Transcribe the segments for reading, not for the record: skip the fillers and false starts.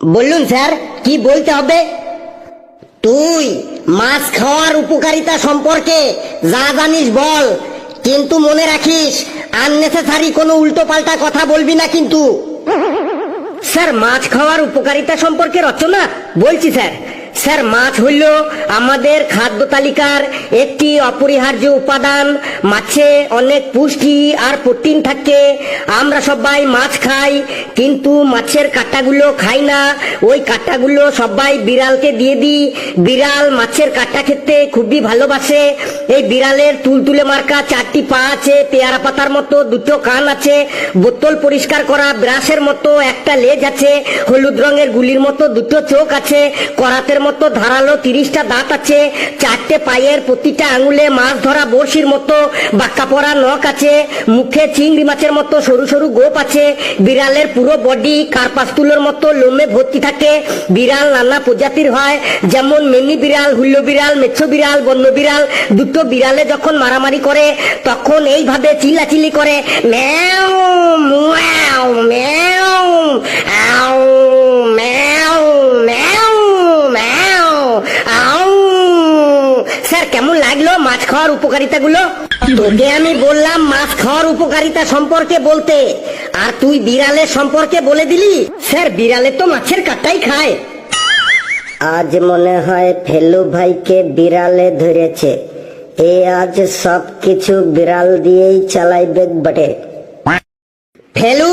বলুন স্যার, কি বলতে হবে? তুই মাছ খাওয়ার উপকারিতা সম্পর্কে যা জানিস বল, কিন্তু মনে রাখিস আননেসেসারি কোনো উল্টো পাল্টা কথা বলবি না কিন্তু। স্যার, মাছ খাওয়ার উপকারিতা সম্পর্কে রচনা বলছি স্যার। স্যার, মাছ হইল আমাদের খাদ্য তালিকার একটি অপরিহার্য উপাদান। মাছে অনেক পুষ্টি আর প্রোটিন থাকে। আমরা সবাই মাছ খাই, কিন্তু মাছের কাঁটাগুলো খাই না। ওই কাঁটাগুলো সবাই বিড়ালকে দিয়ে দিই। বিড়াল মাছের কাঁটা খেতে খুবই ভালোবাসে। এই বিড়ালের তুলতুলে মার্কা 4টি পা আছে, পেয়ারা পাতার মতো 2টো কান আছে, বোতল পরিষ্কার করা ব্রাশের মতো একটা লেজ আছে, হলুদ রঙের গুলির মতো 2টো চোখ আছে, করাতের মতো ধারালো 30টা দাঁত আছে, 4টে পায়ের প্রতিটা আঙুলে মাছ ধরা বড়শির মতো বাঁকা পড়া নখ আছে, মুখে চিংড়ি মাছের মতো সরু সরু গোপ আছে। বিড়ালের পুরো বডি কার্পাসতুলোর মতো লোমে ভর্তি থাকে। বিড়াল নানা প্রজাতির হয়, যেমন মিনি বিড়াল, হুল্লো বিড়াল, মেছো বিড়াল, বন্য বিড়াল। 2টো বিড়ালে যখন মারামারি করে তখন এইভাবে চিল্লাচিল্লি করে, ম্যাও ম্যাও ম্যাও আউ ম্যাও ম্যাও ম্যাও আউ। স্যার, কেমন লাগলো মাছ খাওয়ার উপকারিতা গুলো? তোকে আমি বললাম মাছ খাওয়ার উপকারিতা সম্পর্কে বলতে, আর তুই বিড়ালের সম্পর্কে বলে দিলি। স্যার, বিড়ালে তো মাছের কাঁটাই খায়। আজ মনে হয় ফেলু ভাইকে বিড়ালে ধরেছে। এ আজ সব কিছু বিড়াল দিয়েই চালাইবে বটে। ফেলু,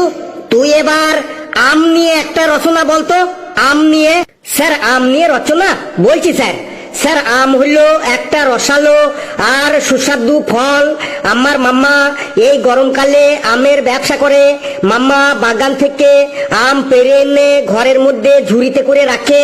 তুই এবার আম নিয়ে একটা রচনা বলতো। আম নিয়ে? স্যার, আম নিয়ে রচনা বলছি স্যার। স্যার, আম হলো একটা রসালো আর সুস্বাদু ফল। আমার মাম্মা এই গরমকালে আমের ব্যবসা করে। মাম্মা বাগান থেকে আম পেড়ে এনে ঘরের মধ্যে ঝুড়িতে করে রাখে,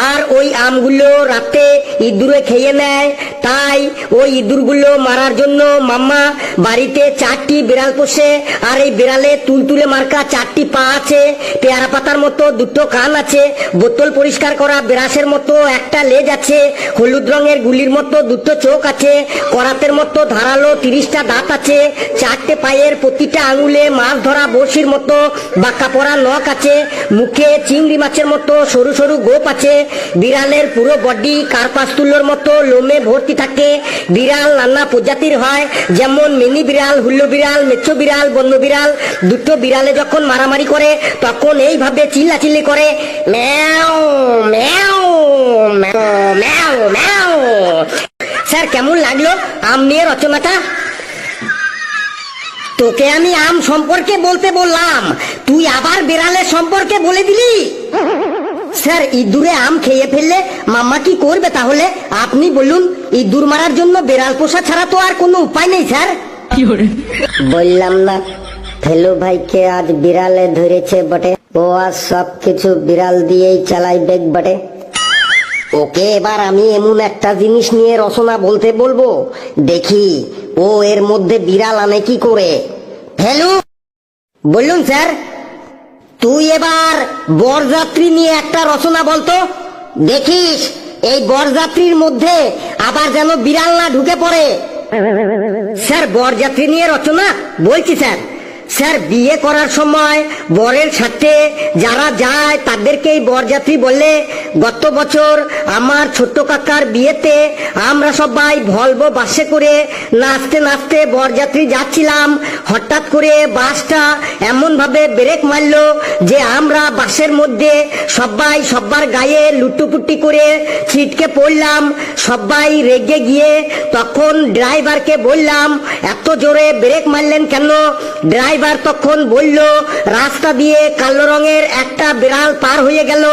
আর ওই আমগুলো রাতে ইঁদুরে খেয়ে নেয়। তাই ওই ইঁদুরগুলো মারার জন্য মাম্মা বাড়িতে 4টি বিড়াল পোষে। আর এই বিড়ালে তুলতুলে মার্কা 4টি পা আছে, পেয়ারা পাতার মতো 2টো কান আছে, বোতল পরিষ্কার করা ব্রাশের মতো একটা লেজ আছে, হলুদ রঙের গুলির মতো 2টো চোখ আছে, করাতের মতো ধারালো 30টা দাঁত আছে, 4টে পায়ের প্রতিটা আঙুলে মাছ ধরা বড়শির মতো বাঁকা পড়া নখ আছে, মুখে চিংড়ি মাছের মতো সরু সরু গোপ আছে। বিড়ালের পুরো বডি কার্পাসতুলোর মতো লোমে ভর্তি থাকে। বিড়াল নানা প্রজাতির হয়, যেমন মিনি বিড়াল, হুল্লো বিড়াল, মেছো বিড়াল, বন্য বিড়াল। 2টো বিড়ালে যখন মারামারি করে তখন এইভাবে চিল্লাচিল্লি করে, ম্যাও ম্যাও ম্যাও ম্যাও ম্যাও। স্যার, কেমন লাগলো আম নিয়ে রচনাটা? তোকে আমি আম সম্পর্কে বলতে বললাম, তুই আবার বিড়ালের সম্পর্কে বলে দিলি। স্যার, ইঁদুরে আম খেয়ে ফেললে মাম্মা কি করবে তাহলে? আপনি বলুন। ইঁদুর মারার জন্য বিড়াল পোষা ছাড়া তো আর কোনো উপায় নেই স্যার। বললাম না ফেলু ভাইকে আজ বিড়ালে ধরেছে বটে। ও আজ সব কিছু বিড়াল দিয়েই চালাইবে বটে। ওকে এবার আমি এমন একটা জিনিস নিয়ে রচনা বলতে বলবো, দেখি ও এর মধ্যে বিড়াল আনে কি করে। ফেলু, বলুন স্যার। তুই এবার বরযাত্রী নিয়ে একটা রচনা বলতো। দেখিস এই বরযাত্রীর মধ্যে আবার যেন বিড়াল না ঢুকে পড়ে। স্যার, বরযাত্রী নিয়ে রচনা বলছি স্যার। স্যার, বিয়ে করার সময় বরের সাথে যারা যায় তাদেরকেই বরযাত্রী বলে। গত বছর আমার ছোট্ট কাকার বিয়েতে আমরা সবাই ভলভো বাসে করে নাচতে নাচতে বরযাত্রী যাচ্ছিলাম। হঠাৎ করে বাসটা এমন ভাবে ব্রেক মারলো যে আমরা বাসের মধ্যে সবাই সবার গায়ে লুটুপুটি করে ছিটকে পড়লাম। সবাই রেগে গিয়ে তখন ড্রাইভারকে বললাম, এত জোরে ব্রেক মারলেন কেন? ড্রাইভার তখন বলল, রাস্তা দিয়ে কালো রঙের একটা বিড়াল পার হয়ে গেল,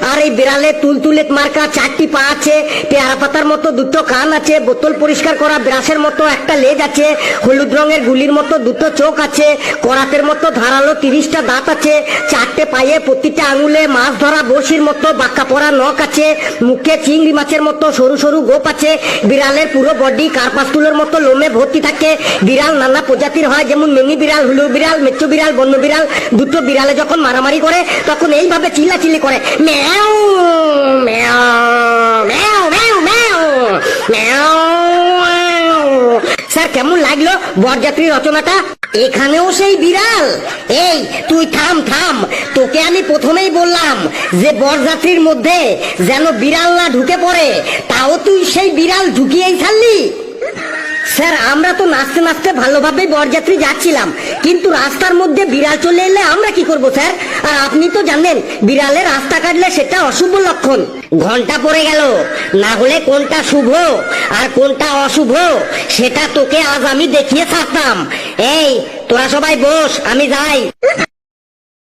আর এই বিড়ালে তুলতুলে মার্কা 4টি পা আছে, পেয়ারা পাতার মতো 2টো কান আছে, বোতল পরিষ্কার করা ব্রাশের মতো একটা লেজ আছে, হলুদ রঙের গুলির মতো 2টো চোখ আছে, করাতের মতো ধারালো 30টা দাঁত আছে, 4টে পায়ে প্রতিটা আঙুলে মাছ ধরা বড়শির মতো বাঁকা পড়া নখ আছে, মুখে চিংড়ি মাছের মতো সরু সরু গোপ আছে। বিড়ালের পুরো বডি কার্পাসতুলোর মতো লোমে ভর্তি থাকে। বিড়াল নানা প্রজাতির হয়, যেমন মিনি বিড়াল, হুলু বিড়াল, মেছো বিড়াল, বন্য বিড়াল। 2টো বিড়ালে যখন মারামারি করে তখন এইভাবে চিল্লাচিল্লি করে, ম্যাও ম্যাও ম্যাও ম্যাও ম্যাও ম্যাও। স্যার কেমন লাগলো বরযাত্রী রচনাটা? এখানেও সেই বিড়াল? এই তুই থাম থাম, তোকে আমি প্রথমেই বললাম যে বরযাত্রীর মধ্যে যেন বিড়াল না ঢুকে পড়ে, তাও তুই সেই বিড়াল ঢুকিয়েই ছাড়লি। স্যার আমরা তো নাচতে নাচতে ভালোভাবেই বরযাত্রী যাচ্ছিলাম, কিন্তু রাস্তার মধ্যে বিড়াল চলে এলে আমরা কি করব স্যার? আর আপনি তো জানেন বিড়ালে রাস্তা কাটলে সেটা অশুভ লক্ষণ। ঘন্টা পড়ে গেল, না হলে কোনটা শুভ আর কোনটা অশুভ সেটা তোকে আজ আমি দেখিয়ে ছাড়তাম। এই তোরা সবাই বস, আমি যাই।